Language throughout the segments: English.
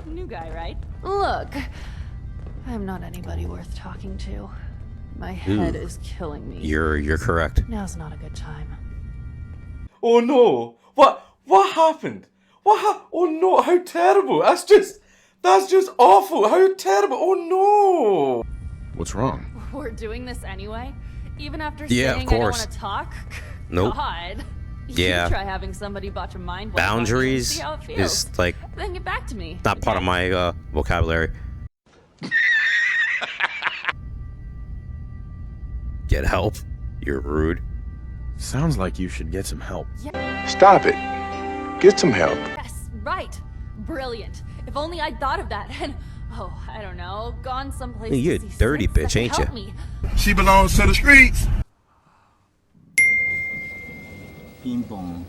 New guy, right? Look, I'm not anybody worth talking to. My head is killing me. You're correct. Now's not a good time. Oh no! What happened? Oh no! How terrible! That's just awful! How terrible! Oh no! What's wrong? We're doing this anyway? Even after Yeah, saying of I don't course. want to talk? Nope. God. Yeah. You try having somebody botch a mind Boundaries see how it feels. is like Then get back to me. not part of my vocabulary. Get help? You're rude. Sounds like you should get some help. Stop it. Get some help. Yes, right. Brilliant. If only I'd thought of that and, oh, I don't know, gone someplace. You're a to see dirty Strix bitch, that ain't could ya? help me. She belongs to the streets. Ping pong.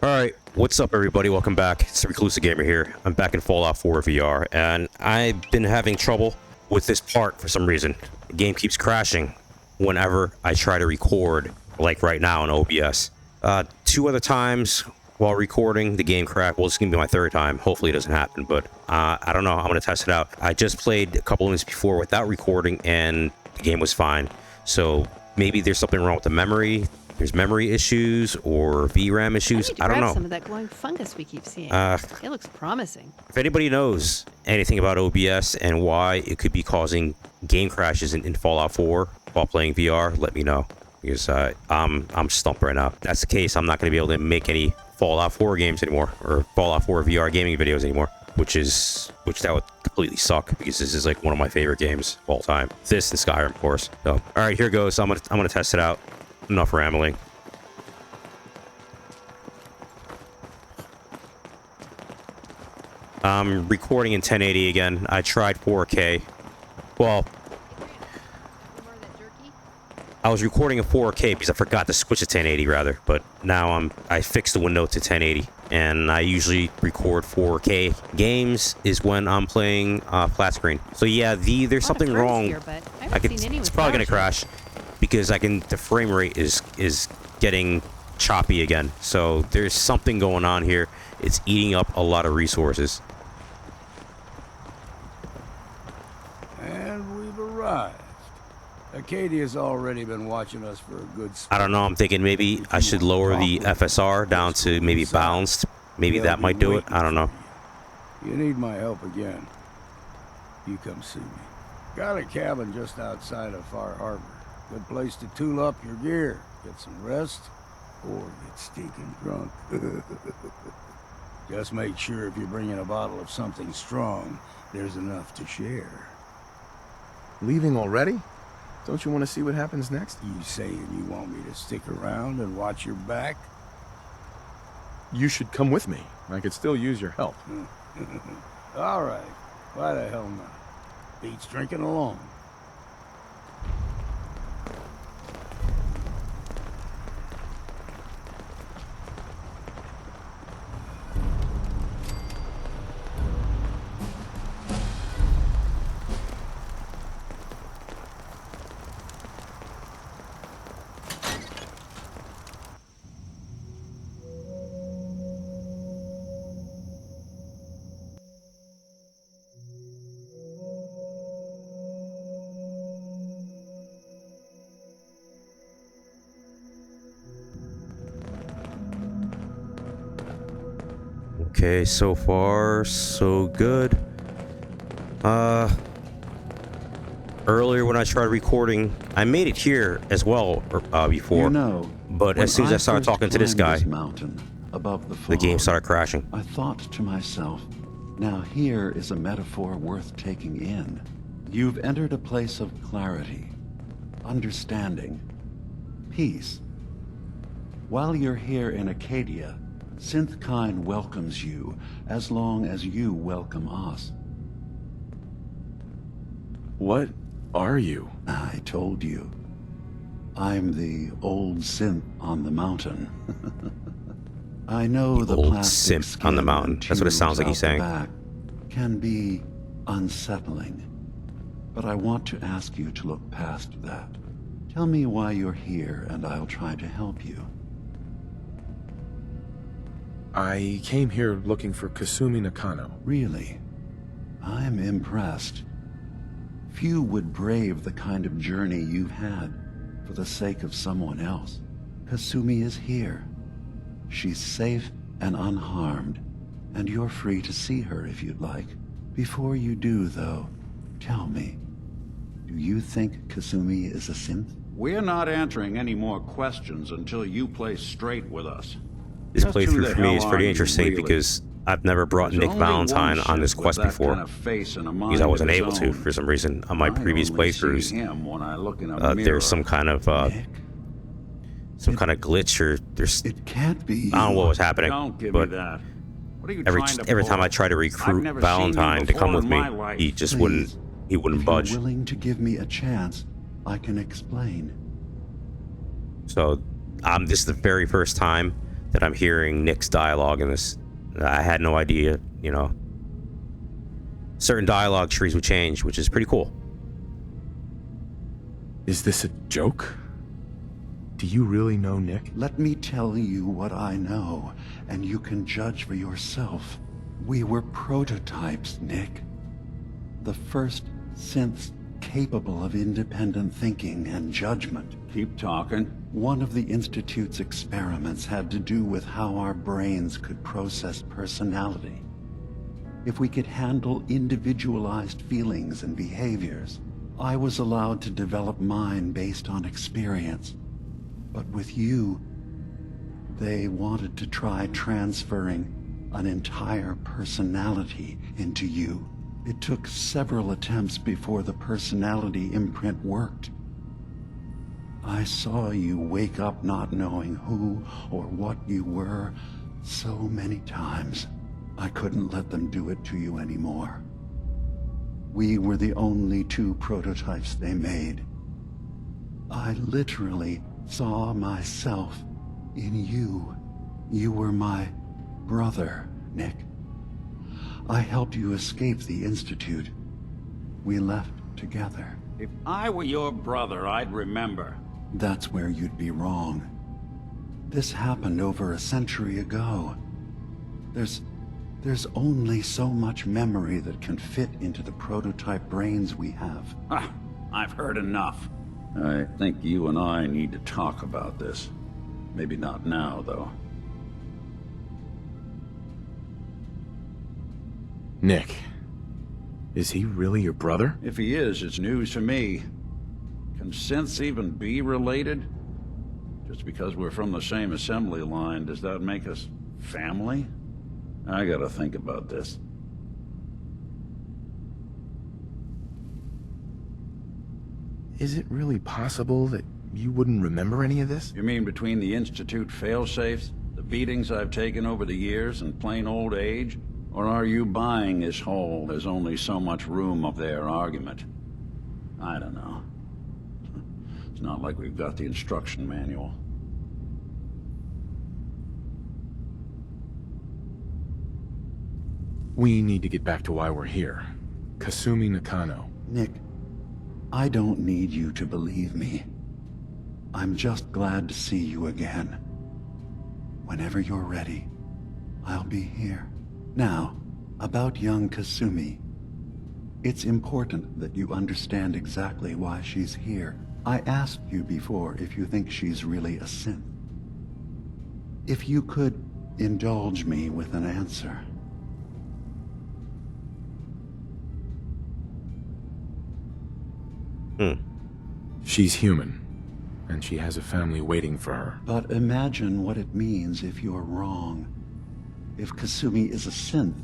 Alright, what's up everybody? Welcome back. It's the Reclusive Gamer here. I'm back in Fallout 4 VR, and I've been having trouble with this part for some reason. The game keeps crashing whenever I try to record, like right now on OBS. 2 other times while recording, the game crashed. Well, it's going to be my 3rd time. Hopefully it doesn't happen, but I don't know. I'm going to test it out. I just played a couple minutes before without recording, and the game was fine. So maybe there's something wrong with the memory. There's memory issues or VRAM issues. I don't know. Some of that glowing fungus we keep seeing. It looks promising. If anybody knows anything about OBS and why it could be causing game crashes in Fallout 4 while playing VR, let me know. Because I'm stumped right now. If that's the case, I'm not going to be able to make any Fallout 4 games anymore, or Fallout 4 VR gaming videos anymore, which that would completely suck, because this is like one of my favorite games of all time. This and Skyrim, of course. So, all right, here goes. I'm gonna test it out. Enough rambling. I'm recording in 1080 again. I tried 4K. Well, I was recording in 4K because I forgot to switch to 1080 rather, but now I fixed the window to 1080, and I usually record 4K games is when I'm playing flat screen. So yeah, there's something wrong. It's probably gonna crash because the frame rate is getting choppy again. So there's something going on here. It's eating up a lot of resources. And we've arrived. Acadia's already been watching us for a good spell. I don't know, I'm thinking maybe I should lower the FSR down to maybe balanced. Maybe that might do it. I don't know. You need my help again. You come see me. Got a cabin just outside of Far Harbor. Good place to tool up your gear, get some rest, or get stinking drunk. Just make sure if you're bringing a bottle of something strong, there's enough to share. Leaving already? Don't you want to see what happens next? You saying you want me to stick around and watch your back? You should come with me. I could still use your help. All right. Why the hell not? Beats drinking alone. Okay, so far, so good. Earlier when I tried recording, I made it here as well before. You know, but as soon as I started talking to this guy, mountain above the game started crashing. I thought to myself, now here is a metaphor worth taking in. You've entered a place of clarity, understanding, peace. While you're here in Acadia, Synthkind welcomes you as long as you welcome us. What are you? I told you. I'm the old synth on the mountain. I know the old plastic synth on the mountain. That's what it sounds like he's saying. Back can be unsettling, but I want to ask you to look past that. Tell me why you're here, and I'll try to help you. I came here looking for Kasumi Nakano. Really? I'm impressed. Few would brave the kind of journey you've had for the sake of someone else. Kasumi is here. She's safe and unharmed, and you're free to see her if you'd like. Before you do, though, tell me, do you think Kasumi is a synth? We're not answering any more questions until you play straight with us. This playthrough for me is pretty interesting because I've never brought Nick Valentine on this quest before, because I wasn't able to for some reason on my previous playthroughs. There's some kind of glitch, or there's it can't be. I don't know what was happening, but every time I try to recruit Valentine to come with me, he just wouldn't budge. If you're willing to give me a chance, I can explain. So this is the very first time that I'm hearing Nick's dialogue in this. I had no idea, you know. Certain dialogue trees would change, which is pretty cool. Is this a joke? Do you really know Nick? Let me tell you what I know, and you can judge for yourself. We were prototypes, Nick. The first synths capable of independent thinking and judgment. Keep talking. One of the Institute's experiments had to do with how our brains could process personality. If we could handle individualized feelings and behaviors, I was allowed to develop mine based on experience. But with you, they wanted to try transferring an entire personality into you. It took several attempts before the personality imprint worked. I saw you wake up not knowing who or what you were so many times. I couldn't let them do it to you anymore. We were the only two prototypes they made. I literally saw myself in you. You were my brother, Nick. I helped you escape the Institute. We left together. If I were your brother, I'd remember. That's where you'd be wrong. This happened over a century ago. There's only so much memory that can fit into the prototype brains we have. Ah, I've heard enough. I think you and I need to talk about this. Maybe not now, though. Nick, is he really your brother? If he is, it's news to me. Can synths even be related? Just because we're from the same assembly line, does that make us family? I gotta think about this. Is it really possible that you wouldn't remember any of this? You mean between the Institute failsafes, the beatings I've taken over the years, and plain old age? Or are you buying this whole "there's only so much room" of their argument? I don't know. It's not like we've got the instruction manual. We need to get back to why we're here. Kasumi Nakano. Nick, I don't need you to believe me. I'm just glad to see you again. Whenever you're ready, I'll be here. Now, about young Kasumi. It's important that you understand exactly why she's here. I asked you before if you think she's really a synth. If you could indulge me with an answer. She's human, and she has a family waiting for her. But imagine what it means if you're wrong. If Kasumi is a synth,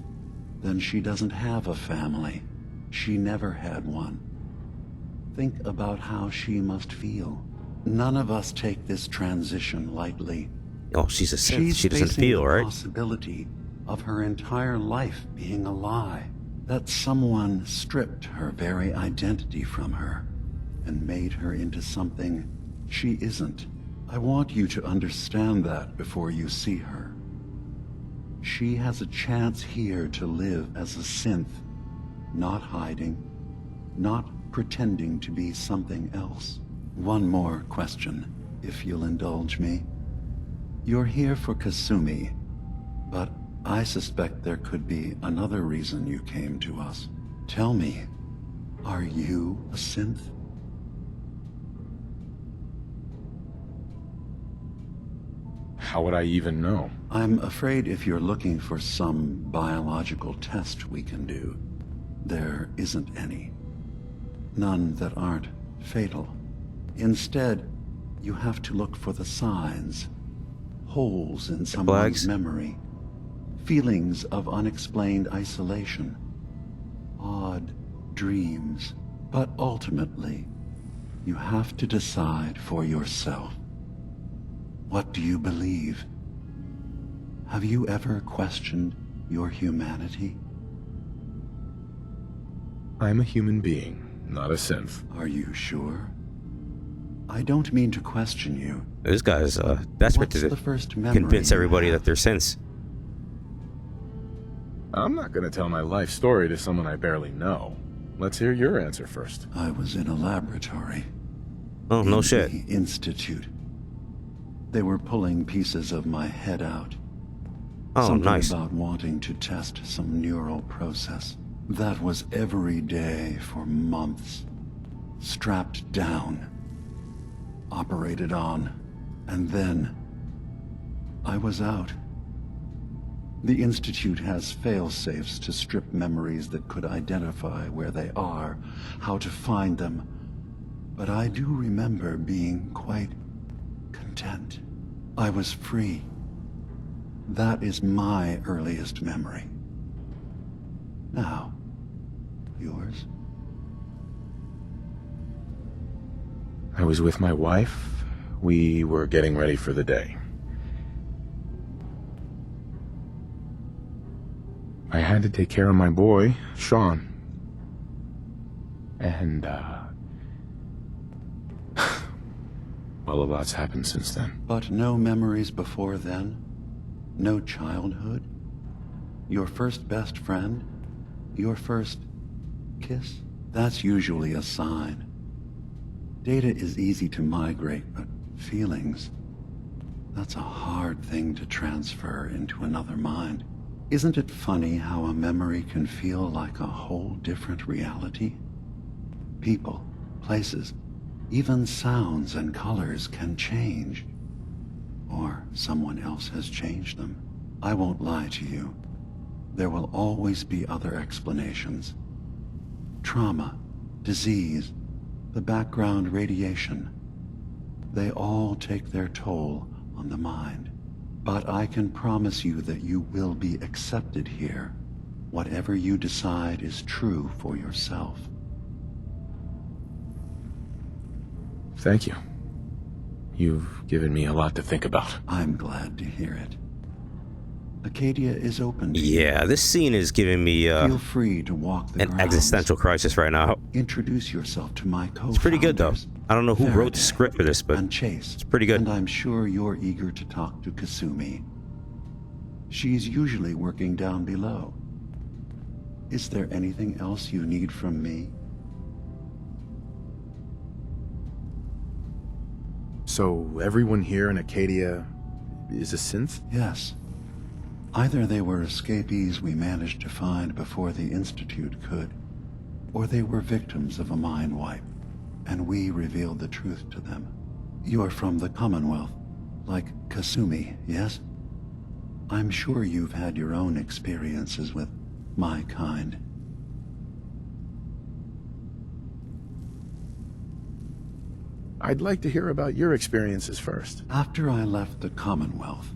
then she doesn't have a family. She never had one. Think about how she must feel. None of us take this transition lightly. Oh, she's a synth. She doesn't feel, right? She's facing the possibility of her entire life being a lie. That someone stripped her very identity from her and made her into something she isn't. I want you to understand that before you see her. She has a chance here to live as a synth, not hiding, not pretending to be something else. One more question, if you'll indulge me. You're here for Kasumi, but I suspect there could be another reason you came to us. Tell me, are you a synth? How would I even know? I'm afraid if you're looking for some biological test we can do, there isn't any. None that aren't fatal. Instead, you have to look for the signs. Holes in someone's memory. Feelings of unexplained isolation. Odd dreams. But ultimately, you have to decide for yourself. What do you believe? Have you ever questioned your humanity? I'm a human being, not a synth. Are you sure? I don't mean to question you. This guy's desperate to convince everybody that they're synths. I'm not gonna tell my life story to someone I barely know. Let's hear your answer first. I was in a laboratory. Oh, no shit. The Institute. They were pulling pieces of my head out. Oh, Something nice. about wanting to test some neural process. That was every day for months. Strapped down. Operated on. And then I was out. The Institute has fail-safes to strip memories that could identify where they are, how to find them. But I do remember being quite content. I was free. That is my earliest memory. Now, yours? I was with my wife. We were getting ready for the day. I had to take care of my boy, Sean. And, Well, a lot's happened since then. But no memories before then? No childhood? Your first best friend? Your first kiss? That's usually a sign. Data is easy to migrate, but feelings, that's a hard thing to transfer into another mind. Isn't it funny how a memory can feel like a whole different reality? People, places, even sounds and colors can change. Or someone else has changed them. I won't lie to you. There will always be other explanations. Trauma, disease, the background radiation. They all take their toll on the mind. But I can promise you that you will be accepted here. Whatever you decide is true for yourself. Thank you. You've given me a lot to think about. I'm glad to hear it. Acadia is open to you. Yeah, this scene is giving me Feel free to walk the an grounds. existential crisis right now. Introduce yourself to my co-founders. It's pretty good though. I don't know who wrote the Faraday script for this, but and Chase, it's pretty good. And I'm sure you're eager to talk to Kasumi. She's usually working down below. Is there anything else you need from me? So everyone here in Acadia is a synth? Yes. Either they were escapees we managed to find before the Institute could, or they were victims of a mind wipe, and we revealed the truth to them. You're from the Commonwealth, like Kasumi, yes? I'm sure you've had your own experiences with my kind. I'd like to hear about your experiences first. After I left the Commonwealth,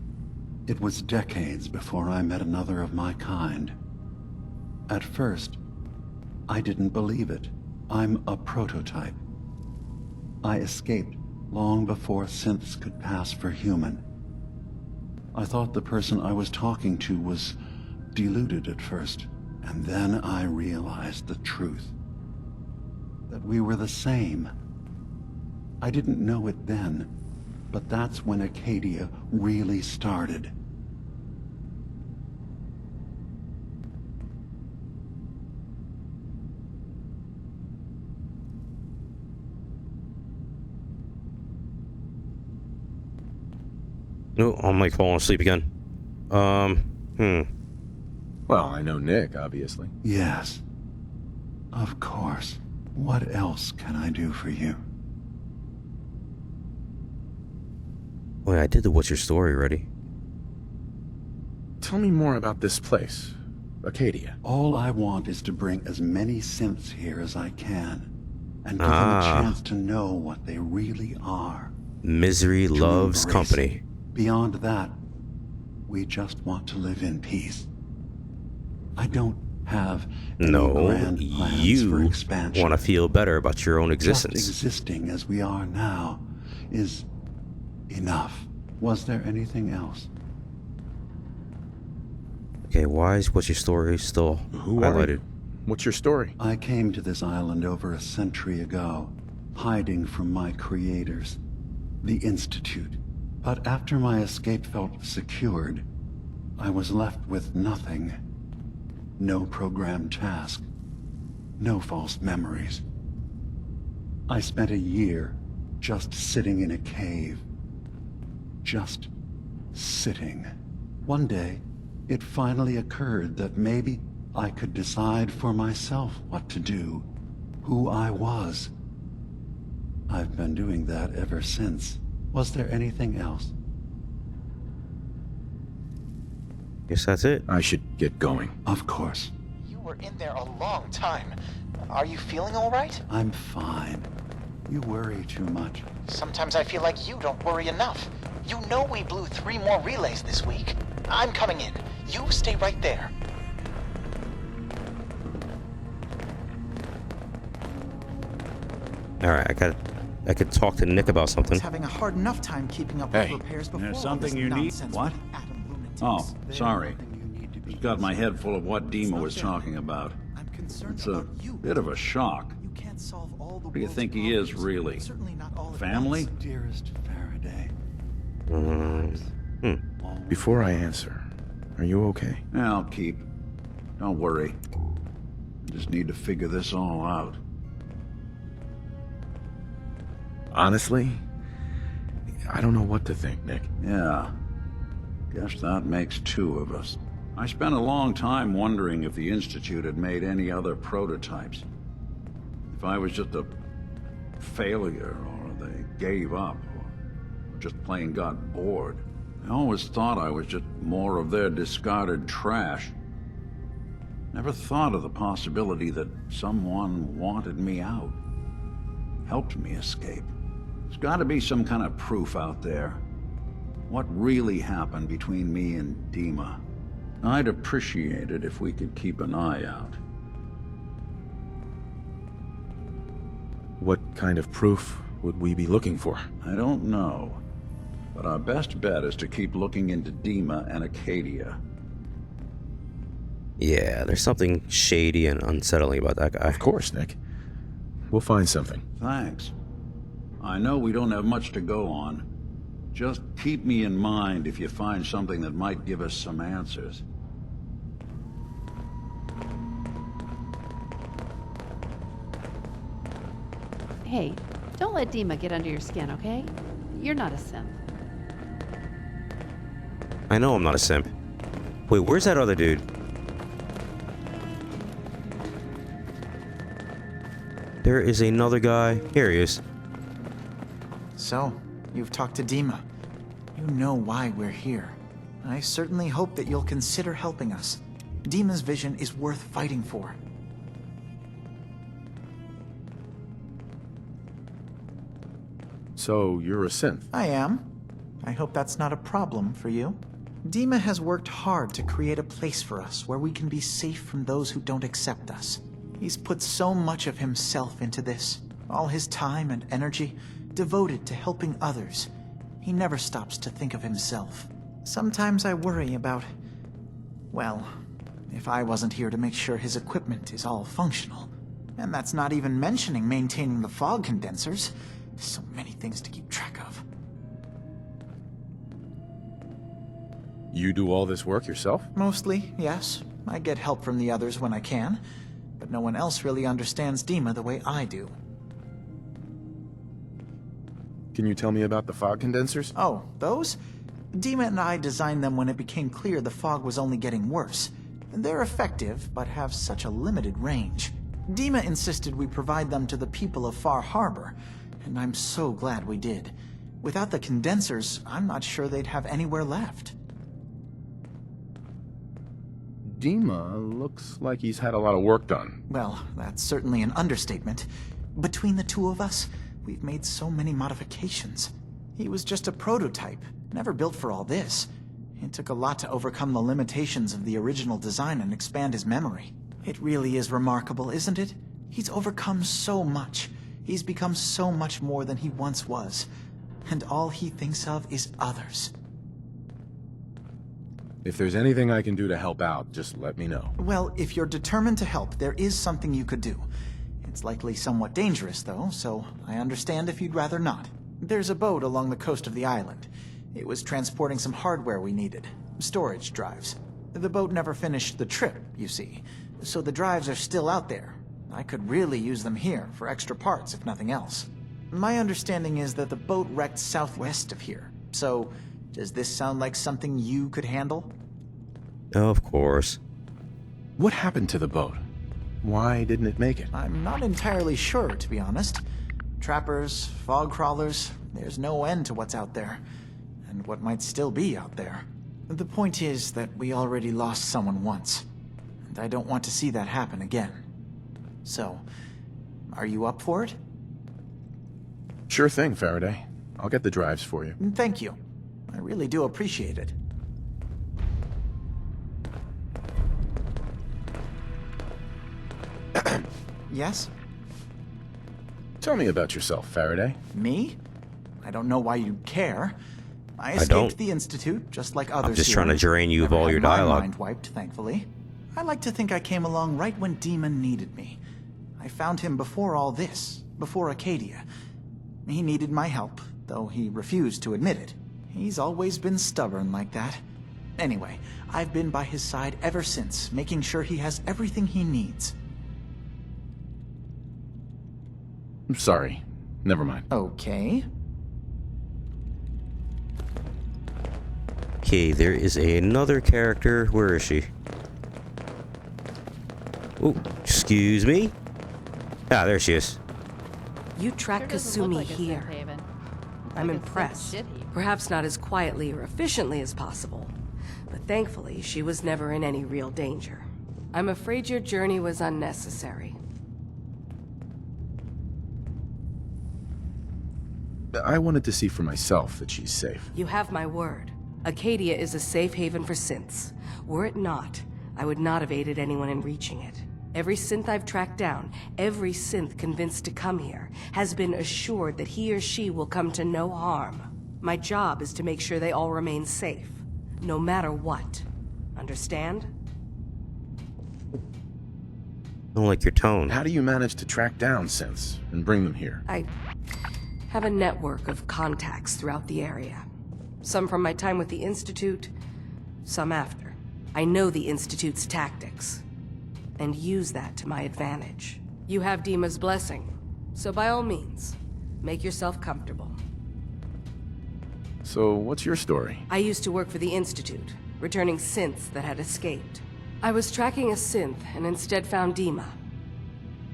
it was decades before I met another of my kind. At first, I didn't believe it. I'm a prototype. I escaped long before synths could pass for human. I thought the person I was talking to was deluded at first, and then I realized the truth. That we were the same. I didn't know it then, but that's when Acadia really started. No, I'm like falling asleep again. Well, I know Nick, obviously. Yes. Of course. What else can I do for you? Wait, I did the What's Your Story already. Tell me more about this place, Acadia. All I want is to bring as many synths here as I can, and give them a chance to know what they really are. Misery loves company. It. Beyond that, we just want to live in peace. I don't have any grand plans for expansion. Want to feel better about your own existence. Just existing as we are now is enough. Was there anything else? Okay, why is What's Your Story still highlighted? What's your story? I came to this island over a century ago, hiding from my creators, the Institute. But after my escape felt secured, I was left with nothing. No programmed task. No false memories. I spent a year just sitting in a cave. Just sitting. One day, it finally occurred that maybe I could decide for myself what to do, who I was. I've been doing that ever since. Was there anything else? Guess that's it. I should get going. Of course. You were in there a long time. Are you feeling all right? I'm fine. You worry too much. Sometimes I feel like you don't worry enough. You know we blew 3 more relays this week. I'm coming in. You stay right there. Alright, I could talk to Nick about something. I was having a hard enough time keeping up with repairs before. There's something you need? What? Oh, sorry. Just got my head full of what Dima was talking about. It's a bit of a shock. Who do you think he is, really? Family? Dearest Before I answer, are you okay? Yeah, I'll keep. Don't worry. I just need to figure this all out. Honestly, I don't know what to think, Nick. Yeah. Guess that makes two of us. I spent a long time wondering if the Institute had made any other prototypes. If I was just a failure, or they gave up, or just plain got bored. I always thought I was just more of their discarded trash. Never thought of the possibility that someone wanted me out, helped me escape. There's got to be some kind of proof out there. What really happened between me and Dima? I'd appreciate it if we could keep an eye out. What kind of proof would we be looking for? I don't know, but our best bet is to keep looking into Dima and Acadia. Yeah, there's something shady and unsettling about that guy. Of course, Nick. We'll find something. Thanks. I know we don't have much to go on. Just keep me in mind if you find something that might give us some answers. Hey, don't let Dima get under your skin, okay? You're not a simp. I know I'm not a simp. Wait, where's that other dude? There is another guy. Here he is. So, you've talked to Dima. You know why we're here. I certainly hope that you'll consider helping us. Dima's vision is worth fighting for. So, you're a synth? I am. I hope that's not a problem for you. Dima has worked hard to create a place for us where we can be safe from those who don't accept us. He's put so much of himself into this, all his time and energy devoted to helping others. He never stops to think of himself. Sometimes I worry about, well, if I wasn't here to make sure his equipment is all functional. And that's not even mentioning maintaining the fog condensers. So many things to keep track of. You do all this work yourself? Mostly, yes. I get help from the others when I can, but no one else really understands Dima the way I do. Can you tell me about the fog condensers? Oh, those? Dima and I designed them when it became clear the fog was only getting worse. They're effective, but have such a limited range. Dima insisted we provide them to the people of Far Harbor, and I'm so glad we did. Without the condensers, I'm not sure they'd have anywhere left. Dima looks like he's had a lot of work done. Well, that's certainly an understatement. Between the two of us, we've made so many modifications. He was just a prototype, never built for all this. It took a lot to overcome the limitations of the original design and expand his memory. It really is remarkable, isn't it? He's overcome so much. He's become so much more than he once was. And all he thinks of is others. If there's anything I can do to help out, just let me know. Well, if you're determined to help, there is something you could do. It's likely somewhat dangerous, though, so I understand if you'd rather not. There's a boat along the coast of the island. It was transporting some hardware we needed. Storage drives. The boat never finished the trip, you see, so the drives are still out there. I could really use them here for extra parts, if nothing else. My understanding is that the boat wrecked southwest of here, so does this sound like something you could handle? Of course. What happened to the boat? Why didn't it make it? I'm not entirely sure, to be honest. Trappers, fog crawlers, there's no end to what's out there. And what might still be out there. The point is that we already lost someone once. And I don't want to see that happen again. So, are you up for it? Sure thing, Faraday. I'll get the drives for you. Thank you. I really do appreciate it. Yes? Tell me about yourself, Faraday. Me? I don't know why you'd care. I don't. escaped the Institute, just like others. I'm just here. trying to drain you of all your Never had my dialogue. mind wiped, thankfully. I like to think I came along right when Dima needed me. I found him before all this, before Acadia. He needed my help, though he refused to admit it. He's always been stubborn like that. Anyway, I've been by his side ever since, making sure he has everything he needs. I'm sorry. Never mind. Okay. Okay, there is another character. Where is she? Oh, excuse me. Ah, there she is. You tracked Kasumi here. I'm impressed. Perhaps not as quietly or efficiently as possible, but thankfully she was never in any real danger. I'm afraid your journey was unnecessary. I wanted to see for myself that she's safe. You have my word. Acadia is a safe haven for synths. Were it not, I would not have aided anyone in reaching it. Every synth I've tracked down, every synth convinced to come here, has been assured that he or she will come to no harm. My job is to make sure they all remain safe, no matter what. Understand? I don't like your tone. How do you manage to track down synths and bring them here? I have a network of contacts throughout the area. Some from my time with the Institute, some after. I know the Institute's tactics, and use that to my advantage. You have Dima's blessing, so by all means, make yourself comfortable. So, what's your story? I used to work for the Institute, returning synths that had escaped. I was tracking a synth and instead found Dima.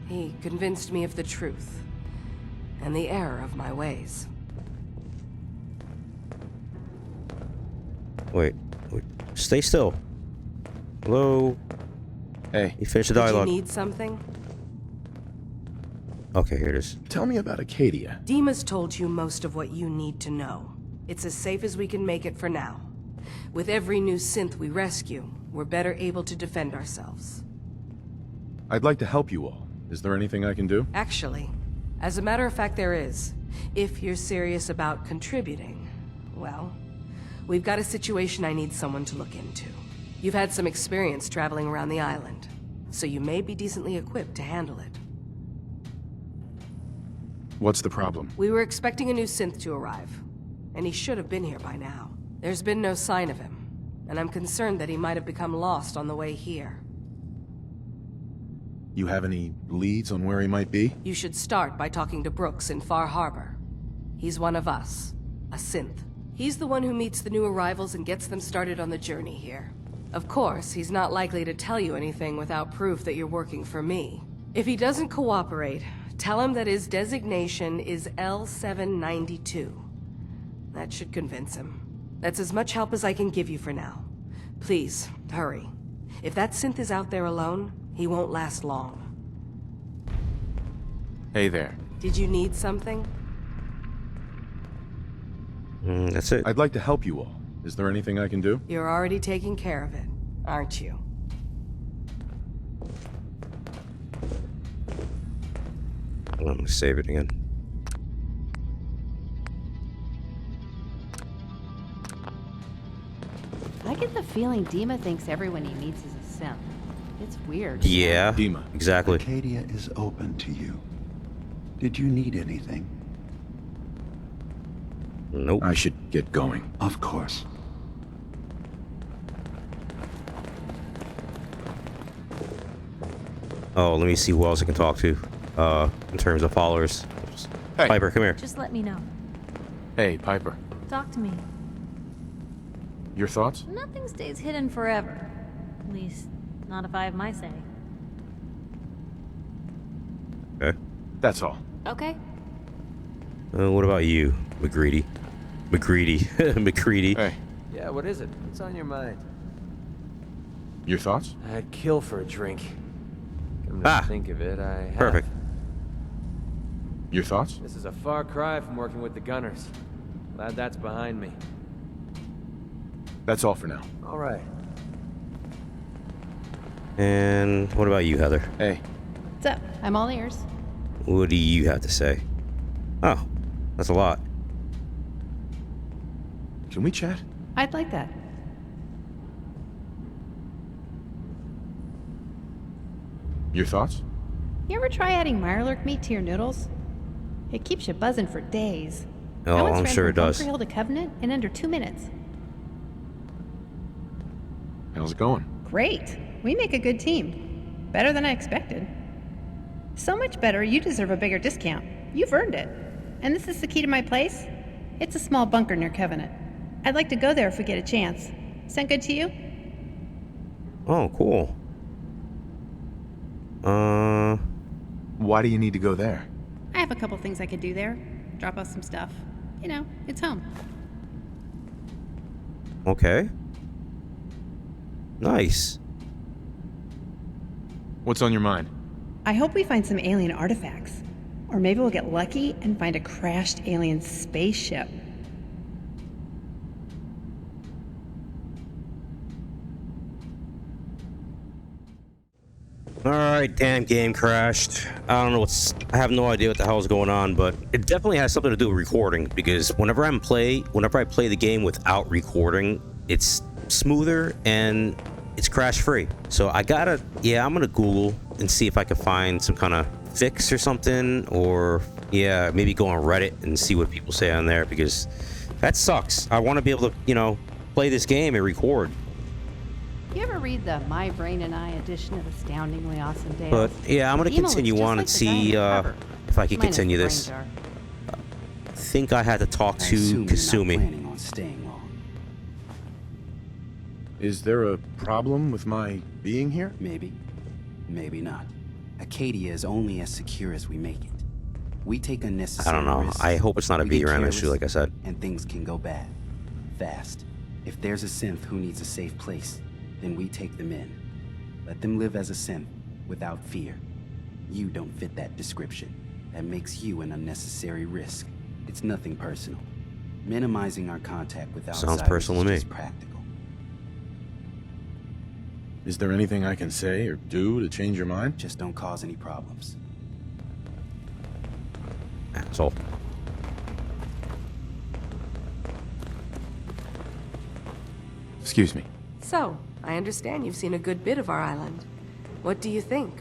He convinced me of the truth, and the error of my ways. Wait. Stay still. Hello? Hey. You finished the dialogue. Did you need something? Okay, here it is. Tell me about Acadia. Dima's told you most of what you need to know. It's as safe as we can make it for now. With every new synth we rescue, we're better able to defend ourselves. I'd like to help you all. Is there anything I can do? Actually, as a matter of fact, there is. If you're serious about contributing, well, we've got a situation I need someone to look into. You've had some experience traveling around the island, so you may be decently equipped to handle it. What's the problem? We were expecting a new synth to arrive, and he should have been here by now. There's been no sign of him, and I'm concerned that he might have become lost on the way here. You have any leads on where he might be? You should start by talking to Brooks in Far Harbor. He's one of us, a synth. He's the one who meets the new arrivals and gets them started on the journey here. Of course, he's not likely to tell you anything without proof that you're working for me. If he doesn't cooperate, tell him that his designation is L792. That should convince him. That's as much help as I can give you for now. Please, hurry. If that synth is out there alone, he won't last long. Hey there. Did you need something? That's it. I'd like to help you all. Is there anything I can do? You're already taking care of it, aren't you? I'm gonna save it again. I get the feeling Dima thinks everyone he meets is a simp. It's weird. Yeah, Dima. Exactly. Acadia is open to you. Did you need anything? Nope. I should get going. Of course. Oh, let me see who else I can talk to. In terms of followers. Hey. Piper, come here. Just let me know. Hey, Piper. Talk to me. Your thoughts? Nothing stays hidden forever. At least, not if I have my say. Okay. That's all. Okay. What about you, McGreedy? McCready. Hey. Yeah, what is it? What's on your mind? Your thoughts? I'd kill for a drink. Come to think of it, I have. Perfect. Your thoughts? This is a far cry from working with the gunners. Glad that's behind me. That's all for now. All right. And what about you, Heather? Hey. What's up? I'm all ears. What do you have to say? Oh, that's a lot. Can we chat? I'd like that. Your thoughts? You ever try adding Mirelurk meat to your noodles? It keeps you buzzing for days. Oh, I'm sure it does. Hold a covenant in under 2 minutes. How's it going? Great. We make a good team. Better than I expected. So much better, you deserve a bigger discount. You've earned it. And this is the key to my place? It's a small bunker near Covenant. I'd like to go there if we get a chance. Sound good to you? Oh, cool. Why do you need to go there? I have a couple things I could do there. Drop off some stuff. You know, it's home. Okay. Nice. What's on your mind? I hope we find some alien artifacts. Or maybe we'll get lucky and find a crashed alien spaceship. Alright, damn game crashed. I don't know I have no idea what the hell is going on, but it definitely has something to do with recording, because whenever I play the game without recording, it's smoother and it's crash free. So I'm gonna Google and see if I can find some kind of fix or something, or maybe go on Reddit and see what people say on there, because that sucks. I want to be able to, you know, play this game and record. You ever read the My Brain and I edition of Astoundingly Awesome Tales? But yeah, I'm gonna continue on and see if I can continue this. I think I had to talk to Kasumi. Is there a problem with my being here? Maybe. Maybe not. Acadia is only as secure as we make it. We take unnecessary I don't know. risks. I hope it's not a VRAM issue, like I said. And things can go bad. Fast. If there's a synth who needs a safe place, then we take them in. Let them live as a synth, without fear. You don't fit that description. That makes you an unnecessary risk. It's nothing personal. Minimizing our contact with outsiders Sounds personal to me. is practical. Is there anything I can say or do to change your mind? Just don't cause any problems. Asshole. Excuse me. So, I understand you've seen a good bit of our island. What do you think?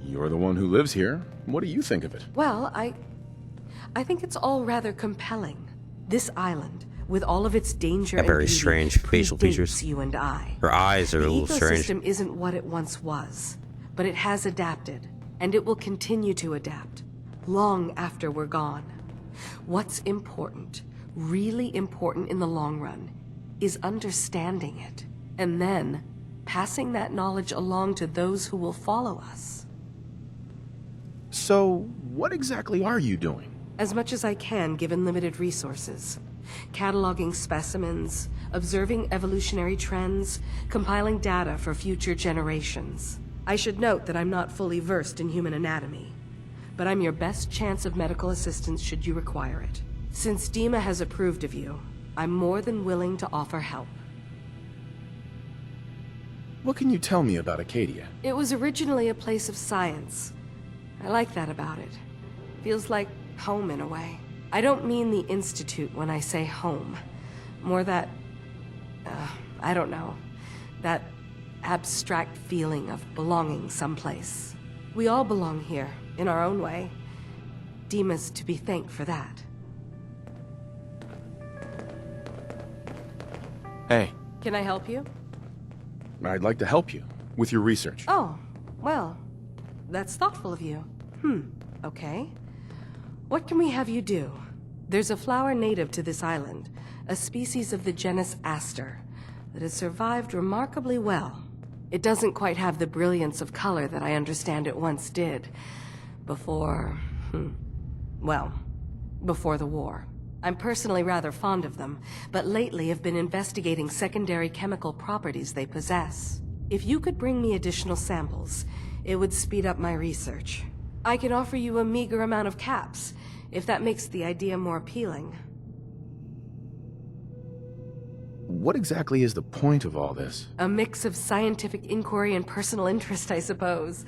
You're the one who lives here. What do you think of it? Well, I think it's all rather compelling. This island, with all of its danger and very beauty, strange facial predates features. you and I. Her eyes are a little strange. The ecosystem isn't what it once was, but it has adapted, and it will continue to adapt, long after we're gone. What's important, really important in the long run, is understanding it, and then passing that knowledge along to those who will follow us. So, what exactly are you doing? As much as I can, given limited resources. Cataloging specimens, observing evolutionary trends, compiling data for future generations. I should note that I'm not fully versed in human anatomy, but I'm your best chance of medical assistance should you require it. Since Dima has approved of you, I'm more than willing to offer help. What can you tell me about Acadia? It was originally a place of science. I like that about it. Feels like home in a way. I don't mean the Institute when I say home. More that, I don't know, that abstract feeling of belonging someplace. We all belong here, in our own way. Dima's to be thanked for that. Hey. Can I help you? I'd like to help you with your research. Oh, well, that's thoughtful of you. Okay. What can we have you do? There's a flower native to this island, a species of the genus Aster, that has survived remarkably well. It doesn't quite have the brilliance of color that I understand it once did. Before the war. I'm personally rather fond of them, but lately have been investigating secondary chemical properties they possess. If you could bring me additional samples, it would speed up my research. I can offer you a meager amount of caps, if that makes the idea more appealing. What exactly is the point of all this? A mix of scientific inquiry and personal interest, I suppose.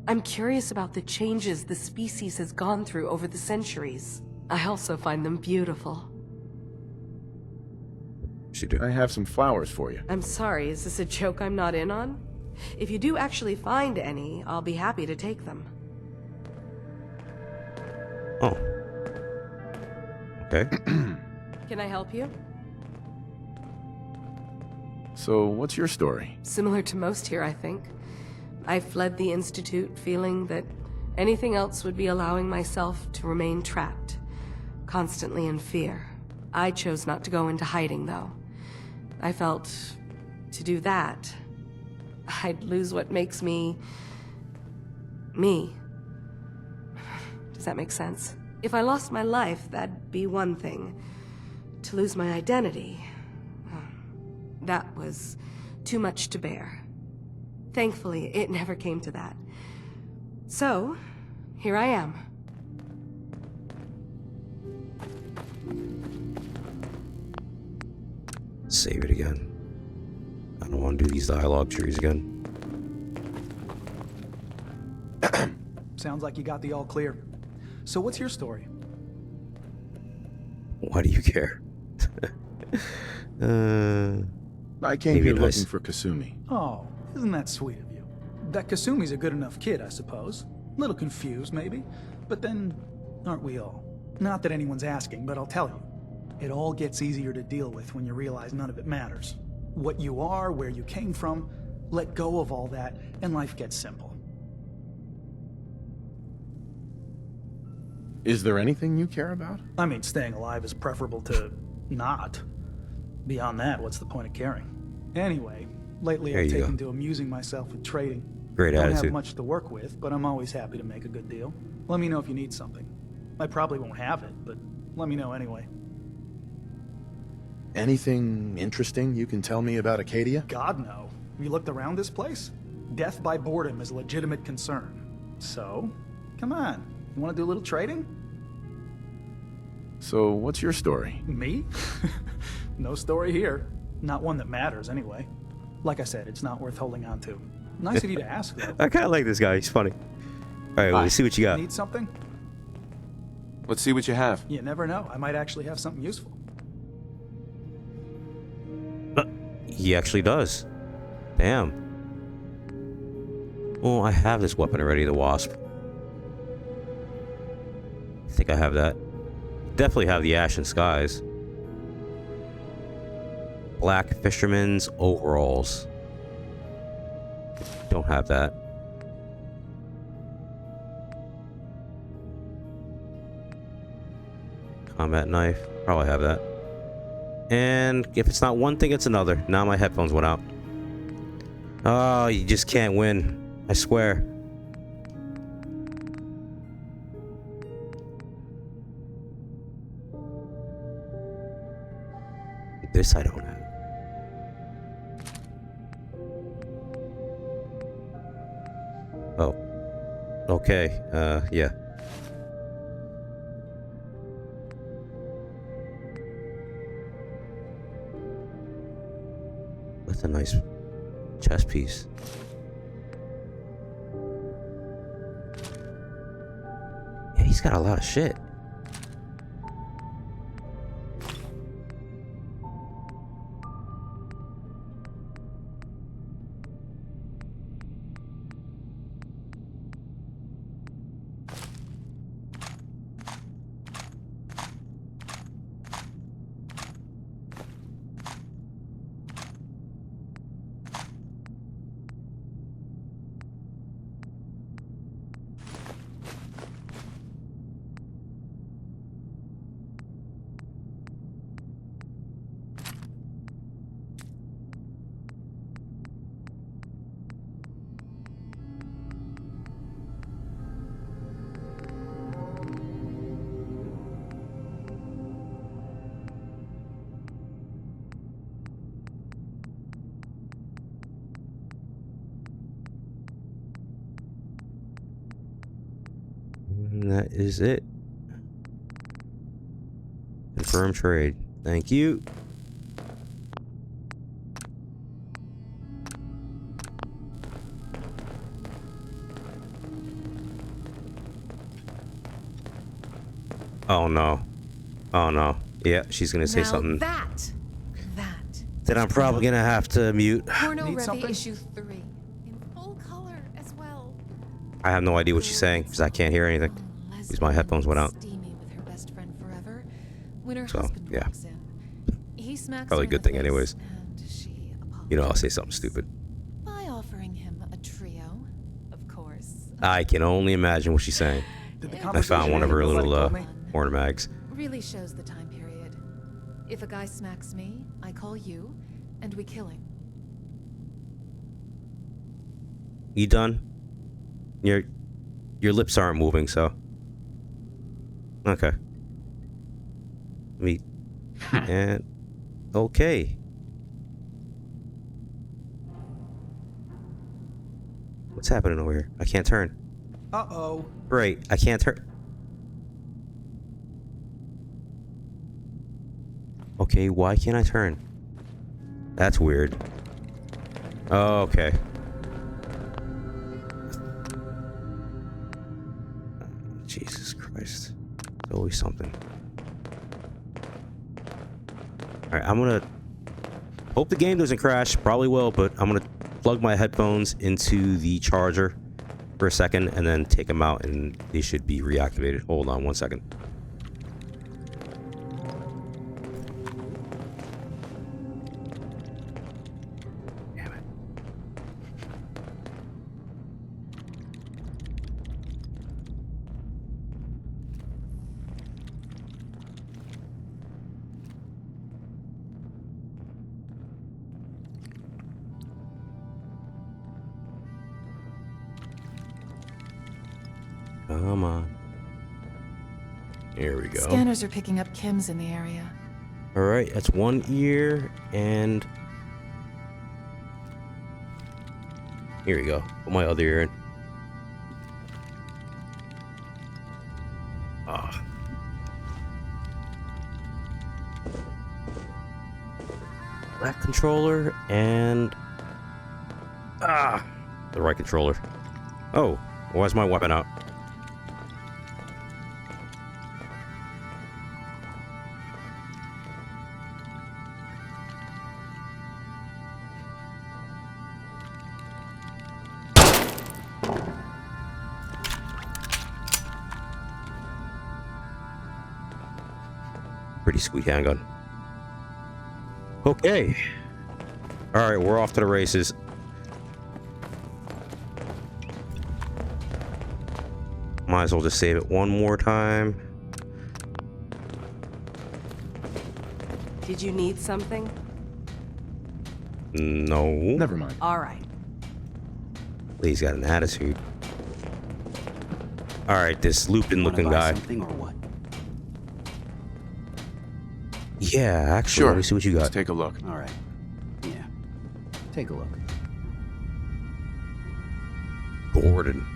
I'm curious about the changes the species has gone through over the centuries. I also find them beautiful. I have some flowers for you. I'm sorry, is this a joke I'm not in on? If you do actually find any, I'll be happy to take them. Okay. Can I help you? So, what's your story? Similar to most here, I think. I fled the Institute feeling that anything else would be allowing myself to remain trapped, constantly in fear. I chose not to go into hiding, though. I felt to do that, I'd lose what makes me... me. Does that make sense? If I lost my life, that'd be one thing. To lose my identity, that was too much to bear. Thankfully, it never came to that. So, here I am. Save it again. I don't want to do these dialogue trees again. Sounds like you got the all clear. So what's your story? Why do you care? I came here looking for Kasumi. Oh, isn't that sweet of you? That Kasumi's a good enough kid, I suppose. Little confused, maybe. But then, aren't we all? Not that anyone's asking, but I'll tell you. It all gets easier to deal with when you realize none of it matters. What you are, where you came from, let go of all that, and life gets simple. Is there anything you care about? I mean, staying alive is preferable to not. Beyond that, what's the point of caring? Anyway, lately I've taken to amusing myself with trading. Great attitude. Don't have much to work with, but I'm always happy to make a good deal. Let me know if you need something. I probably won't have it, but let me know anyway. Anything interesting you can tell me about Acadia? God, no. You looked around this place? Death by boredom is a legitimate concern. So, come on. You want to do a little trading? So, what's your story? Me? No story here. Not one that matters, anyway. Like I said, it's not worth holding on to. Nice of you to ask, though. I kind of like this guy. He's funny. All right, let's see what you got. Need something? Let's see what you have. You never know. I might actually have something useful. He actually does. Damn. Oh, I have this weapon already, the Wasp. I think I have that. Definitely have the Ashen Skies. Black Fisherman's Overalls. Don't have that. Combat Knife. Probably have that. And if it's not one thing, it's another. Now my headphones went out. Oh, you just can't win. I swear. This I don't have. Oh. Okay. Yeah. That's a nice chest piece. Yeah, he's got a lot of shit. And that is it. Confirm trade. Thank you. Oh no. Oh no. Yeah, she's gonna say something. That. Then I'm probably gonna have to mute. Porno Revy issue 3. In full color as well. I have no idea what she's saying because I can't hear anything. Because my headphones went out. Steamy with her best friend forever. When her So, husband yeah. walks in, he smacks Probably a her in good the thing face, anyways. and she You know, I'll say something stupid. by offering him a trio, of course. I can only imagine what she's saying. I found one of her little corner mags. Really shows the time period. If a guy smacks me, I call you, and we kill him. You done? Your lips aren't moving, so. Okay. Me. And okay. What's happening over here? I can't turn. Uh-oh. Great, I can't turn. Okay, why can't I turn? That's weird. Oh, okay. Jesus Christ. There's always something. Alright, I'm gonna hope the game doesn't crash. Probably will, but I'm gonna plug my headphones into the charger for a second and then take them out and they should be reactivated. Hold on 1 second. Damn it. Come on. Here we go. Scanners are picking up chems in the area. Alright, that's one ear, and here we go. Put my other ear in. Ah. Left controller and the right controller. Oh, why's my weapon out? Pretty sweet handgun. Okay. Alright, we're off to the races. Might as well just save it one more time. Did you need something? No. Never mind. All right. He's got an attitude. Alright, this Lupin looking guy. Something or what? Yeah, actually, Sure. let me see what you got. Let's take a look. All right. Yeah. Take a look. Gordon.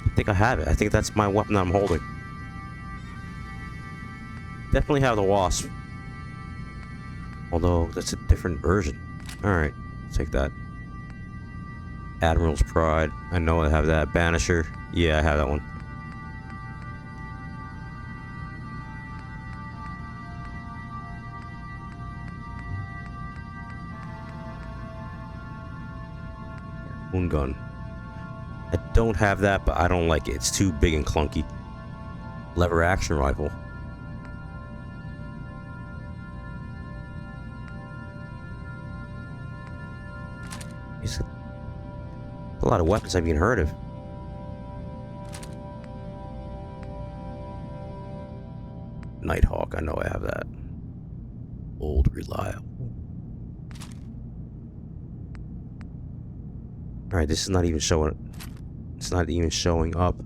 I think I have it. I think that's my weapon I'm holding. Definitely have the Wasp. Although, that's a different version. Alright, take that. Admiral's Pride. I know I have that. Banisher. Yeah, I have that one. Moon gun. I don't have that, but I don't like it. It's too big and clunky. Lever action rifle. It's a lot of weapons I've even heard of. Nighthawk, I know I have that. Old reliable. Alright, this is not even showing. It's not even showing up.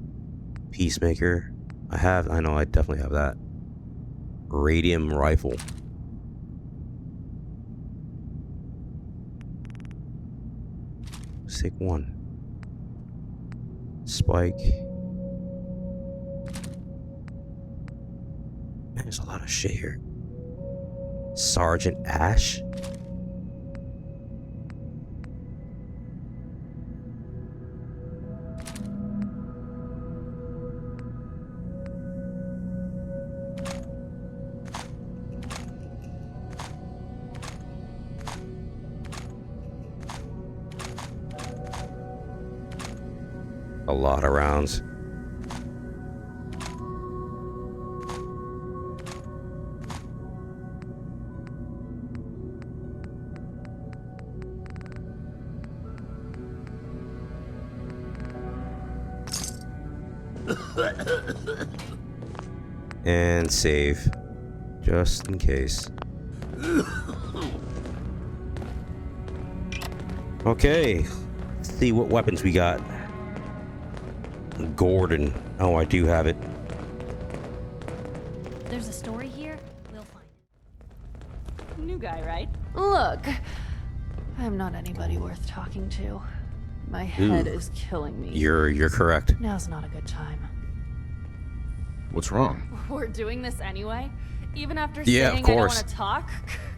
Peacemaker. I know I definitely have that. Radium rifle. Let's take one. Spike. Man, there's a lot of shit here. Sergeant Ash. A lot of rounds. And save. Just in case. Okay. Let's see what weapons we got. Gordon. Oh, I do have it. There's a story here. We'll find it. New guy, right? Look, I'm not anybody worth talking to. My head is killing me. You're correct. Now's not a good time. What's wrong? We're doing this anyway? Even after Yeah, saying of I don't course. want to talk?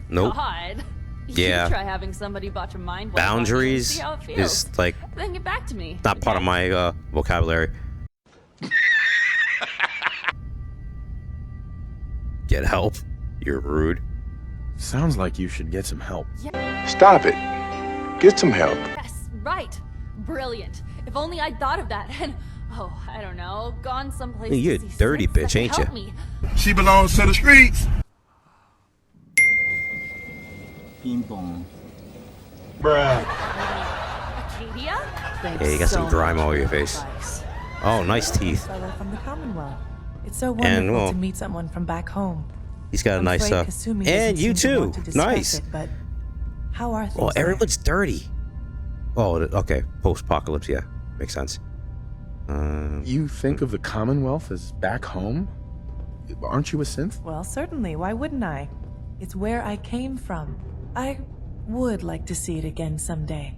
Nope. God. Yeah. You try having somebody botch your mind while Boundaries see how it feels. is like Then get back to me. not part of my vocabulary. Get help? You're rude. Sounds like you should get some help. Stop it. Get some help. Yes, right. Brilliant. If only I'd thought of that and, oh, I don't know, gone someplace. You're a to see dirty Strix that bitch, could ain't help you? me. She belongs to the streets. Ping pong. Bruh. Acadia? Yeah, you got some grime all over your face. Oh, nice teeth. Fellow from the Commonwealth. It's so And, wonderful well, to meet someone from back home. He's got a I'm nice afraid Kasumi and doesn't you seem to too. want to discuss Nice. it, but how are things? Well, there? everyone's dirty. Oh, okay. Post-apocalypse, yeah. Makes sense. You think of the Commonwealth as back home? Aren't you a synth? Well, certainly. Why wouldn't I? It's where I came from. I would like to see it again someday.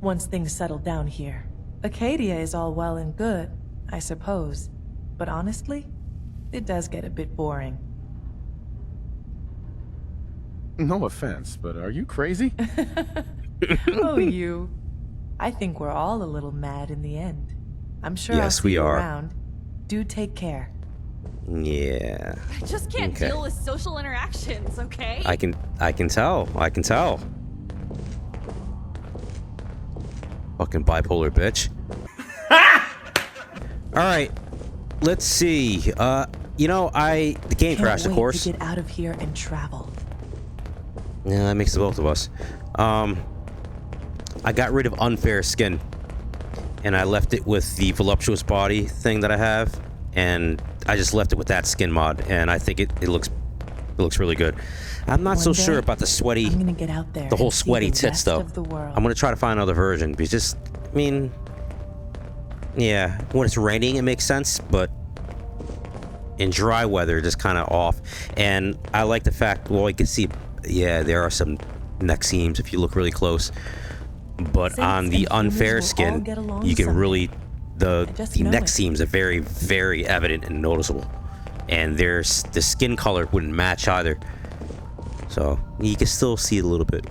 Once things settle down here. Acadia is all well and good, I suppose. But honestly, it does get a bit boring. No offense, but are you crazy? Oh, you. I think we're all a little mad in the end. I'm sure I'll Yes, see we you are. around. Do take care. Yeah. I just can't Okay. deal with social interactions, okay? I can tell. I can tell. Fucking bipolar bitch. Alright. Let's see. You know, the game crashed, of Can't wait course. to get out of here and travel. Yeah, that makes the both of us. I got rid of unfair skin. And I left it with the voluptuous body thing that I have. And I just left it with that skin mod. And I think it looks really good. I'm not so One day, sure about the sweaty, I'm gonna get out there the whole and see sweaty the tit rest stuff. of the world. I'm gonna try to find another version because just, I mean, yeah, when it's raining it makes sense, but in dry weather just kind of off. And I like the fact, well, you can see, yeah, there are some neck seams if you look really close, but Saints on the and humans unfair will all skin, get along you can someday. really, the just know neck it. seams are very, very evident and noticeable. And the skin color wouldn't match either. So you can still see it a little bit.